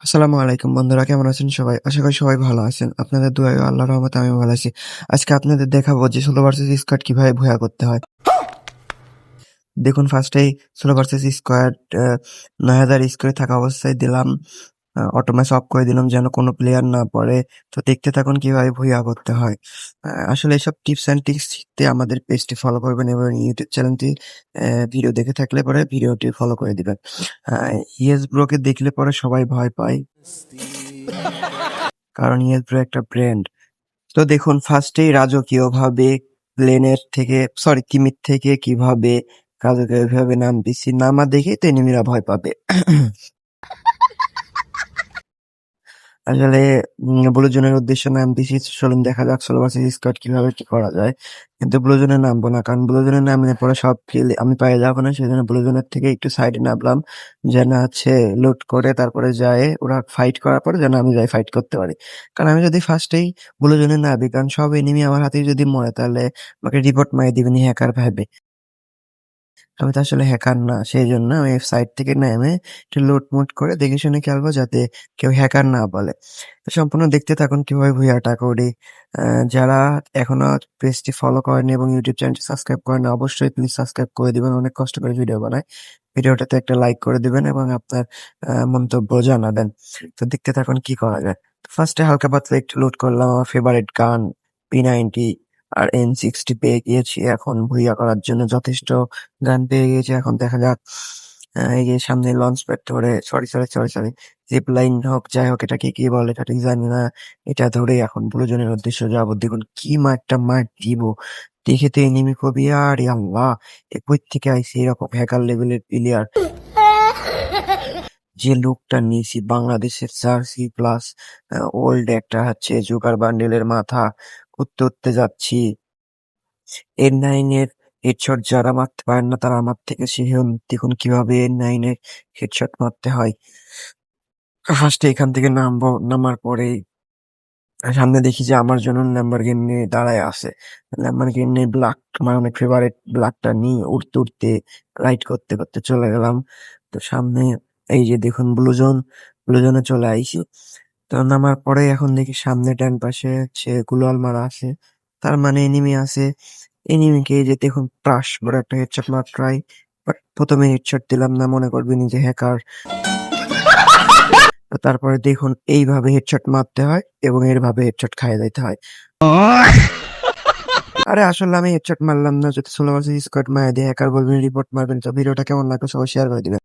আসসালামু আলাইকুম বন্ধুরা, কেমন আছেন সবাই? আশা করি সবাই ভালো আছেন। আপনাদের দোয়ায় ও আল্লাহর রহমতে আমিও ভালো আছি। আজকে আপনাদের দেখাবো যে সোলো ভার্সেস স্কোয়াড কিভাবে ভুয়া করতে হয়। দেখুন, ফার্স্টেই সোলো ভার্সেস স্কোয়াড ৯,০০০ স্কোরে থাকা অবস্থায় দিলাম, অটো ম্যাচ অফ করে দিলাম যেন কোনো প্লেয়ার না পড়ে। তো দেখতে থাকুন কিভাবে ভুয়া করতে হয়। আসলে এসব টিপস অ্যান্ড ট্রিক্স শিখতে আমাদের পেজটি ফলো করবেন এবং ইউটিউব চ্যানেলটি ভিডিও দেখে থাকলে পরে ভিডিওটি ফলো করে দিবেন। আ ইয়েস ব্রোকে দেখলে পরে সবাই ভয় পায়। কারণ ইয়েস ব্রো একটা ব্র্যান্ড। তো দেখুন, ফার্স্টেই রাজকীয়ভাবে তিমির থেকে কিভাবে রাজকীয়ভাবে নামতেছি, নামা দেখেই তো এনিমিরা ভয় পাবে। আসলে ব্লু জোনের উদ্দেশ্যে নামতেছি। চলুন দেখা যাক সোলো ভার্সেস স্কোয়াড কিভাবে কি করা যায়। কিন্তু ব্লু জোনে নামবো না, কারণ ব্লু জোনে নামলে পরে সব কিল আমি পেয়ে যাবো না। সেজন্য ব্লু জোনের থেকে একটু সাইডে নামলাম, যেন লুট করে তারপরে যায় ওরা ফাইট করার পরে যেন আমি যাই ফাইট করতে পারি। কারণ আমি যদি ফার্স্টেই ব্লু জোনে নামি, কারণ সব এনিমি আমার হাতেই যদি মরে তাহলে আমাকে রিপোর্ট মাইরে দিবেন হ্যাকার ভাবে। আমি তো আসলে হ্যাকার না, সেইজন্য আমি সাইট থেকে নেমে একটু লুট-মুট করে দেখে শুনে খেলবো যাতে কেউ হ্যাকার না বলে। তো সম্পূর্ণ দেখতে থাকুন কিভাবে ভুইয়াটা করি। আ যারা এখনো পেজটি ফলো করেনি এবং ইউটিউব চ্যানেলটি সাবস্ক্রাইব করেনি, অবশ্যই প্লিজ সাবস্ক্রাইব করে দিবেন। অনেক কষ্ট করে ভিডিও বানাই। ভিডিওটাতে একটা লাইক করে দিবেন এবং আপনার মন্তব্য জানাবেন। তো দেখতে থাকুন কি করা যায়। ফার্স্টে হালকা পাতলা একটু লুট করলাম। আমার ফেভারিট গান P90 আর N60 পেয়ে গিয়েছি। এখন ভুইয়া করার জন্য যথেষ্ট গান পেয়ে গিয়েছি। এখন দেখা যাক, এই যে সামনে লঞ্চ প্যাড ধরে সরি, জিপ লাইন হোক যাই হোক এটাকে কি বলে সঠিক জানি না। এটা ধরে এখন ব্লু জোনের উদ্দেশ্যে যাবো। দেখুন কি মারটা মার দিব। দেখে তো এনিমি কবি আরে আল্লাহ! এ কই থেকে আইছে এরকম হ্যাকার লেভেলের প্লেয়ার। যে লুকটা নিয়েছি বাংলাদেশের জার্সি প্লাস ওল্ড একটা জোকার বান্ডেলের মাথা উড়তে যাচ্ছি। এর 9 এর হেডশট যারা মারতে পারেন না তারা আমার থেকে শিখুন। দেখুন কিভাবে এর 9 এর হেডশট মারতে হয়। ফার্স্টে এখান থেকে নামবো, নামার পরেই সামনে দেখি যে আমার জন্য ল্যাম্বরগিনি দাঁড়ায় আছে। ল্যাম্বরগিনি ব্লাক আমার অনেক ফেভারিট, ব্লাকটা নিয়ে উড়তে রাইড করতে চলে গেলাম। তো সামনে এই যে দেখুন ব্লু জোনে চলে আইছি। তো নামার পরে এখন দেখি সামনে ডান পাশে গ্লোয়াল মারা আছে। তার মানে এনিমি আছে। এনিমিকে এই যে দেখুন প্রাস বড় একটা হেডশট মারা ট্রাই। বাট ১ম এ হেডশট দিলাম না, মনে করবে নিজে হ্যাকার। তো তারপরে দেখুন এইভাবে হেডশট মারতে হয় এবং এভাবে হেডশট খাইয়ে যাইতে হয়। আরে আসলে আমি হেডশট মারলাম না, যদি সোলো ভার্সেস স্কোয়াড মাইরা দিয়ে হ্যাকার বলবেন, রিপোর্ট মারবেন। তো ভিডিওটা কেমন লাগলো সবাই শেয়ার করে দিবেন।